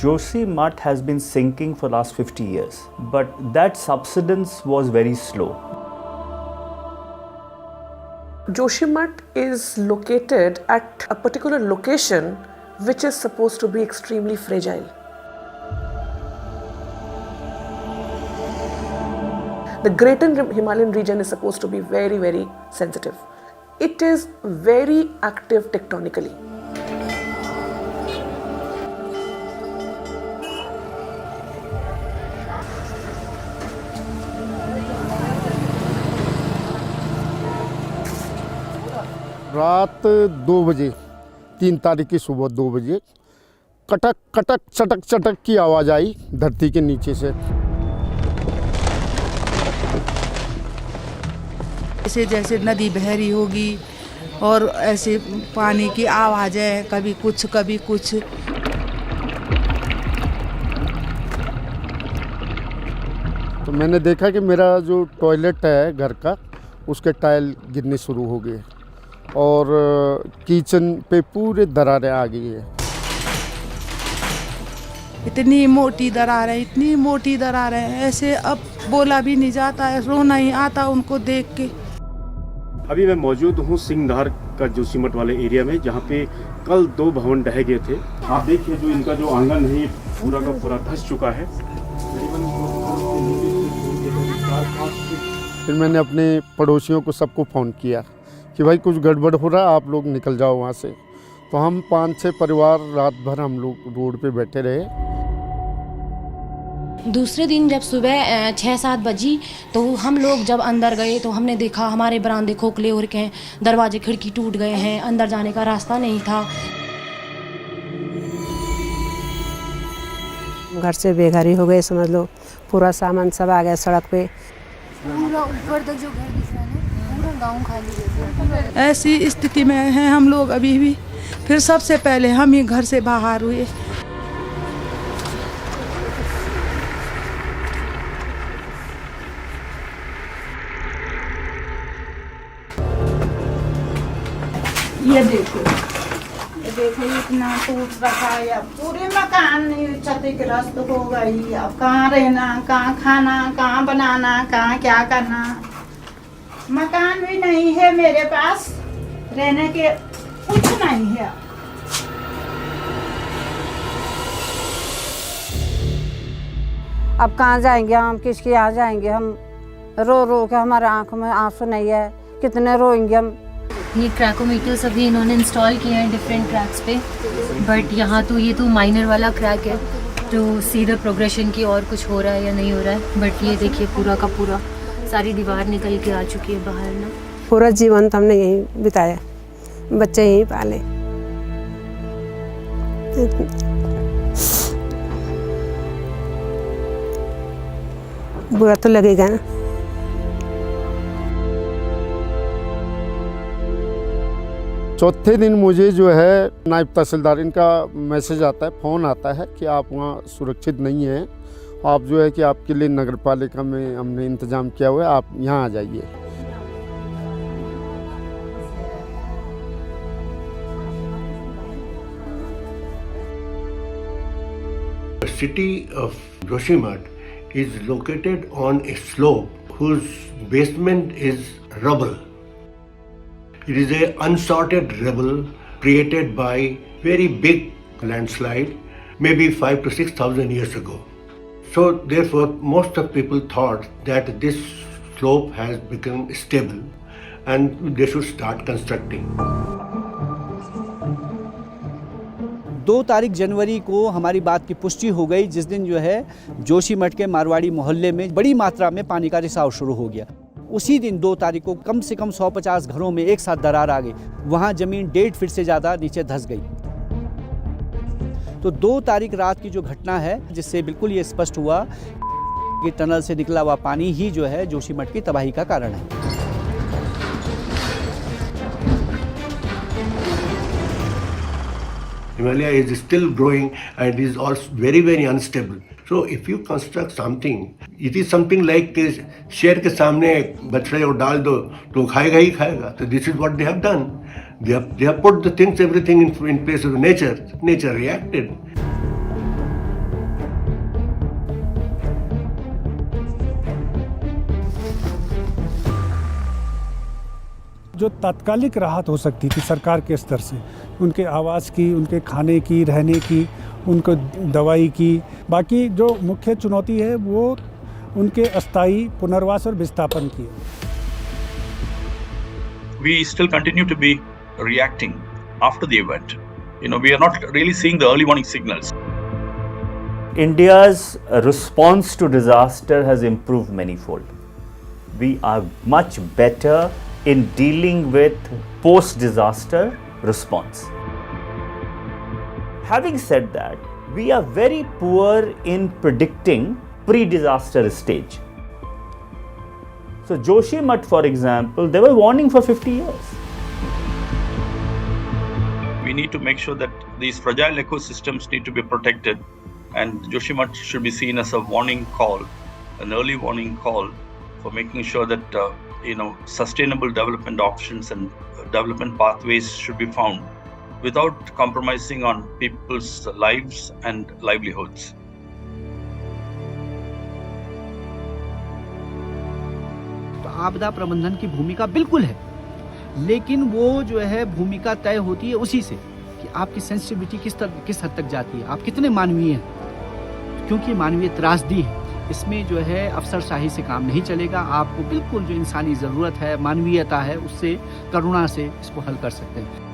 Joshimath has been sinking for last 50 years, but that subsidence was very slow. Joshimath is located at a particular location which is supposed to be extremely fragile. The greater Himalayan region is supposed to be very, very sensitive. It is very active tectonically. रात 2 बजे 3 तारीख की सुबह 2 बजे कटक कटक चटक चटक की आवाज़ आई धरती के नीचे से। ऐसे जैसे नदी बह रही होगी और ऐसे पानी की आवाज़ है, कभी कुछ कभी कुछ। तो मैंने देखा कि मेरा जो टॉयलेट है घर का उसके टाइल गिरने शुरू हो गए और किचन पे पूरे दरारें आ गई है। इतनी मोटी दरार है, इतनी मोटी दरार है, ऐसे अब बोला भी नहीं जाता है, रोना ही आता उनको देख के। अभी मैं मौजूद हूँ सिंहधार का जोशीमठ वाले एरिया में, जहाँ पे कल 2 भवन ढह गए थे। आप देखिए जो इनका जो आंगन है पूरा का पूरा धंस चुका है। फिर मैंने अपने पड़ोसियों को सबको फ़ोन किया कि भाई कुछ गड़बड़ हो रहा है, आप लोग निकल जाओ वहाँ से। तो हम 5-6 परिवार रात भर हम लोग रोड पे बैठे रहे। दूसरे दिन जब सुबह 6-7 बजी तो हम लोग जब अंदर गए तो हमने देखा हमारे बरामदे खोखले हो रखे हैं, दरवाजे खिड़की टूट गए हैं, अंदर जाने का रास्ता नहीं था। घर से बेघरी हो गए समझ लो, पूरा सामान सब आ गया सड़क पे। पूरा ऊपर तक जो घर दिख रहा है पूरा गांव खाली है। ऐसी स्थिति में हैं हम लोग अभी भी। फिर सबसे पहले हम ही घर से बाहर हुए। ये देखो इतना टूट रखा है, अब पूरे मकान क्षतिग्रस्त हो गई। अब कहाँ रहना, कहाँ खाना, कहाँ बनाना, कहाँ क्या करना। मकान भी नहीं है मेरे पास, रहने के कुछ नहीं है। अब कहाँ जाएंगे हम, किसके यहाँ जाएंगे हम? रो रो के हमारे आंखों में आंसू नहीं है, कितने रोएंगे हम। ये क्रैकोमीटर्स अभी इन्होंने इंस्टॉल किए हैं डिफरेंट क्रैक्स पे, बट यहाँ तो ये तो माइनर वाला क्रैक है टू सी द प्रोग्रेशन की और कुछ हो रहा है या नहीं हो रहा है। बट ये देखिए पूरा का पूरा सारी दीवार निकल के आ चुकी है बाहर ना। पूरा जीवन तो हमने यहीं बिताया, बच्चे यहीं पाले। बुरा तो लगेगा ना। चौथे दिन मुझे जो है नायब तहसीलदार इनका मैसेज आता है, फ़ोन आता है कि आप वहाँ सुरक्षित नहीं हैं, आप जो है कि आपके लिए नगर पालिका में हमने इंतज़ाम किया हुआ है, आप यहाँ आ जाइए। The city of Joshimath is located on a slope whose basement is rubble. It is an unsorted rubble created by very big landslide, maybe 5,000 to 6,000 years ago. So therefore, most of people thought that this slope has become stable and they should start constructing. 2 तारीख जनवरी को हमारी बात की पुष्टि हो गई, जिस दिन जो है जोशीमठ के मारवाड़ी मोहल्ले में बड़ी मात्रा में पानी का रिसाव शुरू हो गया। उसी दिन 2 तारीख को कम से कम 150 घरों में एक साथ दरार आ गई। वहाँ ज़मीन 1.5 फीट से ज़्यादा नीचे धंस गई। तो 2 तारीख रात की जो घटना है, जिससे बिल्कुल ये स्पष्ट हुआ कि टनल से निकला हुआ पानी ही जो है जोशीमठ की तबाही का कारण है। Himalaya is still growing and is also very, very unstable. So if you construct something, it is something like शेर के सामने बछड़े को डाल दो तो खाएगा ही खाएगा. So this is what they have done. They have put the things, everything in place of nature. Nature reacted. जो तात्कालिक राहत हो सकती थी सरकार के स्तर से, उनके आवास की, उनके खाने की, रहने की, उनको दवाई की, बाकी जो मुख्य चुनौती है वो उनके अस्थायी पुनर्वास और विस्थापन की है। We still continue to be reacting after the event. We are not really seeing the early warning signals. India's response to disaster has improved manifold. We are much better in dealing with post-disaster response. Having said that, we are very poor in predicting pre-disaster stage. So Joshimath, for example, they were warning for 50 years. We need to make sure that these fragile ecosystems need to be protected, and Joshimath should be seen as a warning call, an early warning call for making sure that sustainable development options and development pathways should be found without compromising on people's lives and livelihoods. आपदा प्रबंधन की भूमिका बिल्कुल है, लेकिन वो जो है भूमिका तय होती है उसी से कि आपकी सेंसिटिविटी किस हद तक जाती है, आप कितने मानवीय हैं, क्योंकि मानवीय त्रासदी है। इसमें जो है अफसरशाही से काम नहीं चलेगा। आपको बिल्कुल जो इंसानी ज़रूरत है, मानवीयता है, उससे, करुणा से इसको हल कर सकते हैं।